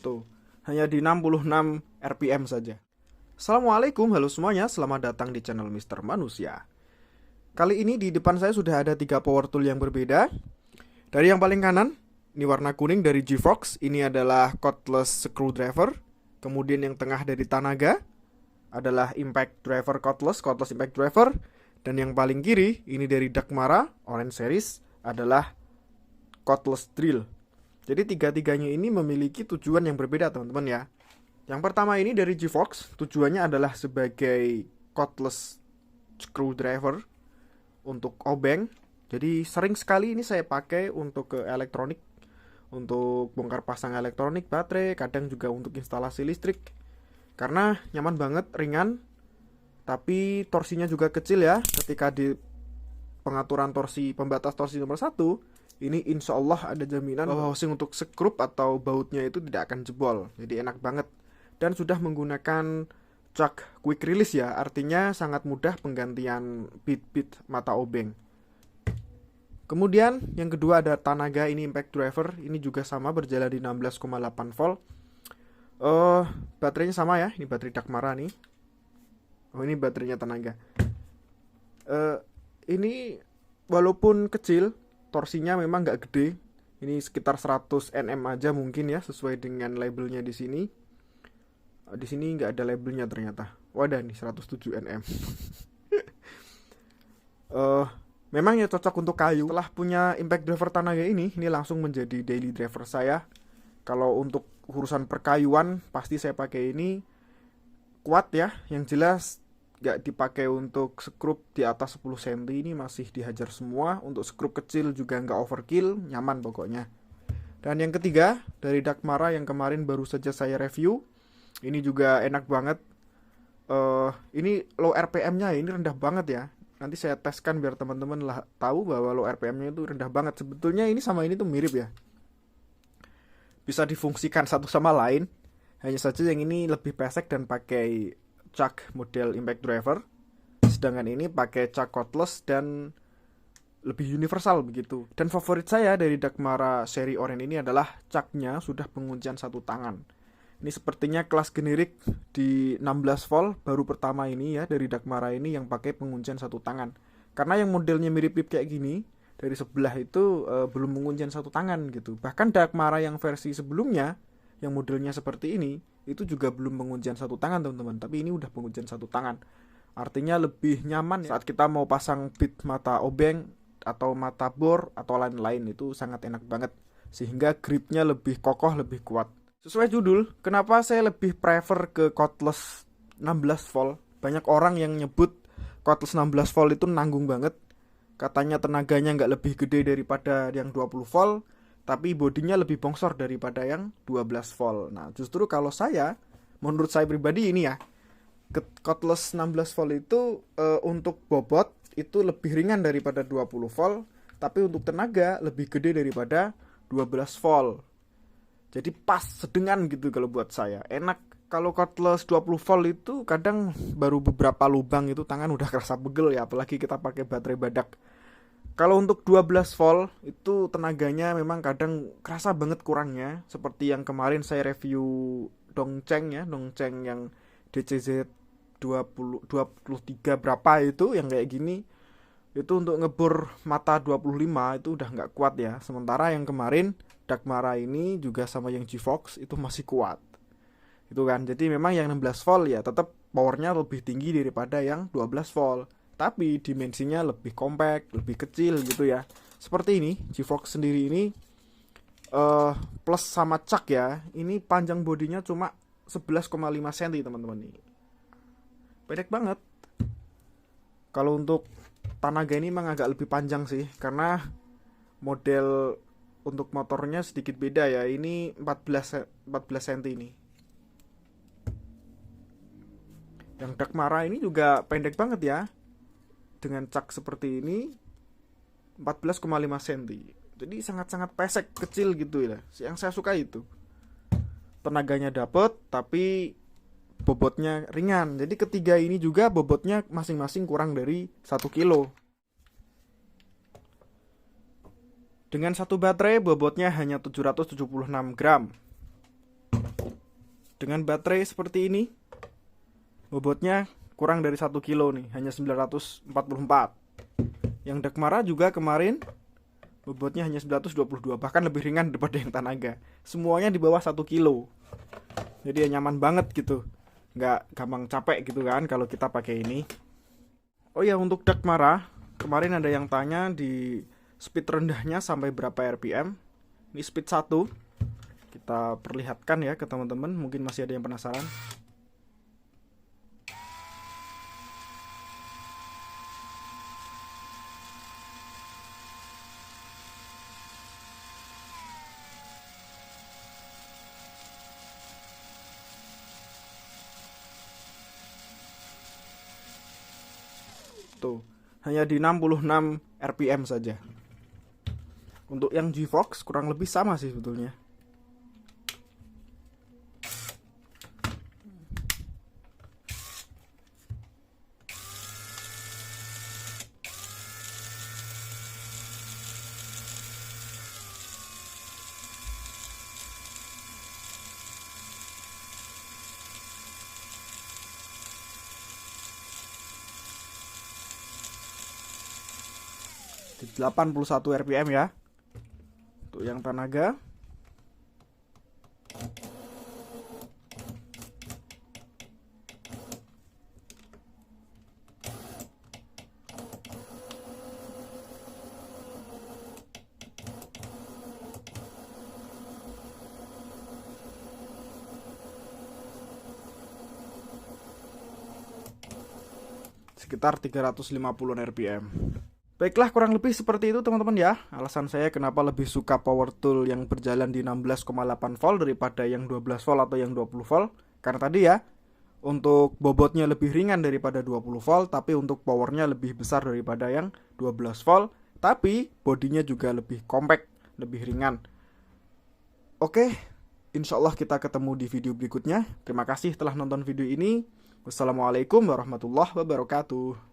Tuh, hanya di 66 rpm saja. Assalamualaikum, halo semuanya, selamat datang di channel Mister Manusia. Kali ini di depan saya sudah ada 3 power tool yang berbeda. Dari yang paling kanan, ini warna kuning dari G-Fox, ini adalah cordless screwdriver. Kemudian yang tengah dari Tanaga adalah impact driver cordless impact driver. Dan yang paling kiri, ini dari Dakmara, Orange Series, adalah cordless drill. Jadi tiga-tiganya ini memiliki tujuan yang berbeda teman-teman ya. Yang pertama ini dari G-Fox, tujuannya adalah sebagai cordless screwdriver untuk obeng. Jadi sering sekali ini saya pakai untuk ke elektronik, untuk bongkar pasang elektronik, baterai, kadang juga untuk instalasi listrik. Karena nyaman banget, ringan, tapi torsinya juga kecil ya. Ketika di pengaturan torsi, pembatas torsi nomor 1, ini insya Allah ada jaminan bahwa housing untuk skrup atau bautnya itu tidak akan jebol. Jadi enak banget. Dan sudah menggunakan chuck quick release ya. Artinya sangat mudah penggantian bit-bit mata obeng. Kemudian yang kedua ada Tanaga, ini impact driver. Ini juga sama, berjalan di 16,8 volt. Baterainya sama ya. Ini baterai Dakmara nih. Oh, ini baterainya Tanaga. Ini walaupun kecil, torsinya memang nggak gede. Ini sekitar 100 Nm aja mungkin ya, sesuai dengan labelnya di sini. Di sini nggak ada labelnya ternyata. Wadah nih 107 Nm. Memang ya cocok untuk kayu. Setelah punya impact driver Tanaga ini langsung menjadi daily driver saya. Kalau untuk urusan perkayuan pasti saya pakai ini. Kuat ya, yang jelas gak dipakai untuk skrup di atas 10 cm ini masih dihajar semua. Untuk skrup kecil juga gak overkill, nyaman pokoknya. Dan yang ketiga dari Dakmara yang kemarin baru saja saya review. Ini juga enak banget. Ini low RPM nya ini rendah banget ya. Nanti saya teskan biar teman-teman lah tahu bahwa low RPM nya itu rendah banget. Sebetulnya ini sama ini tuh mirip ya, bisa difungsikan satu sama lain. Hanya saja yang ini lebih pesek dan pakai chuck model impact driver, sedangkan ini pakai chuck cordless dan lebih universal begitu. Dan favorit saya dari Dakmara seri Orange ini adalah chucknya sudah penguncian satu tangan. Ini sepertinya kelas generik di 16 volt baru pertama ini ya dari Dakmara ini yang pakai penguncian satu tangan. Karena yang modelnya mirip-mirip kayak gini dari sebelah itu belum penguncian satu tangan gitu. Bahkan Dakmara yang versi sebelumnya yang modelnya seperti ini itu juga belum penguncian satu tangan teman-teman, tapi ini udah penguncian satu tangan. Artinya lebih nyaman ya, saat kita mau pasang bit mata obeng atau mata bor atau lain-lain, itu sangat enak banget. Sehingga gripnya lebih kokoh, lebih kuat. Sesuai judul, kenapa saya lebih prefer ke cordless 16 volt. Banyak orang yang nyebut cordless 16 volt itu nanggung banget. Katanya tenaganya nggak lebih gede daripada yang 20 volt, tapi bodinya lebih bongsor daripada yang 12 volt. Nah, justru kalau saya, menurut saya pribadi ini ya, cordless 16 volt itu untuk bobot itu lebih ringan daripada 20 volt, tapi untuk tenaga lebih gede daripada 12 volt. Jadi pas sedengan gitu kalau buat saya. Enak. Kalau cordless 20 volt itu kadang baru beberapa lubang itu tangan udah kerasa pegel ya, apalagi kita pakai baterai badak. Kalau untuk 12 volt itu tenaganya memang kadang kerasa banget kurangnya. Seperti yang kemarin saya review Dongcheng ya, Dongcheng yang DCZ 23 berapa itu yang kayak gini. Itu untuk ngebor mata 25 itu udah gak kuat ya. Sementara yang kemarin Dakmara ini juga sama yang G-Fox itu masih kuat. Itu kan, jadi memang yang 16 volt ya tetap powernya lebih tinggi daripada yang 12 volt. Tapi dimensinya lebih compact, lebih kecil gitu ya. Seperti ini, G-Fox sendiri ini plus sama chuck ya. Ini panjang bodinya cuma 11,5 cm teman-teman nih. Pendek banget. Kalau untuk Tanaga ini memang agak lebih panjang sih, karena model untuk motornya sedikit beda ya. Ini 14 cm ini. Yang Dakmara ini juga pendek banget ya. Dengan chuck seperti ini 14,5 cm. Jadi sangat-sangat pesek, kecil gitu ya. Yang saya suka itu tenaganya dapet tapi bobotnya ringan. Jadi ketiga ini juga bobotnya masing-masing kurang dari 1 kilo. Dengan satu baterai bobotnya hanya 776 gram. Dengan baterai seperti ini, bobotnya kurang dari 1 kilo nih, hanya 944. Yang Dakmara juga kemarin bobotnya hanya 922, bahkan lebih ringan daripada yang Tanaga. Semuanya di bawah 1 kilo. Jadi ya nyaman banget gitu. Nggak gampang capek gitu kan kalau kita pakai ini. Oh ya, untuk Dakmara, kemarin ada yang tanya di speed rendahnya sampai berapa RPM. Ini speed 1. Kita perlihatkan ya ke teman-teman, mungkin masih ada yang penasaran. Tuh, hanya di 66 RPM saja. Untuk yang G-Vox kurang lebih sama sih sebetulnya. Di 81 RPM ya. Untuk yang Tanaga. Sekitar 350 RPM. Baiklah, kurang lebih seperti itu teman-teman ya. Alasan saya kenapa lebih suka power tool yang berjalan di 16,8 volt daripada yang 12 volt atau yang 20 volt. Karena tadi ya, untuk bobotnya lebih ringan daripada 20 volt, tapi untuk powernya lebih besar daripada yang 12 volt. Tapi bodinya juga lebih compact, lebih ringan. Oke, insya Allah kita ketemu di video berikutnya. Terima kasih telah nonton video ini. Wassalamualaikum warahmatullahi wabarakatuh.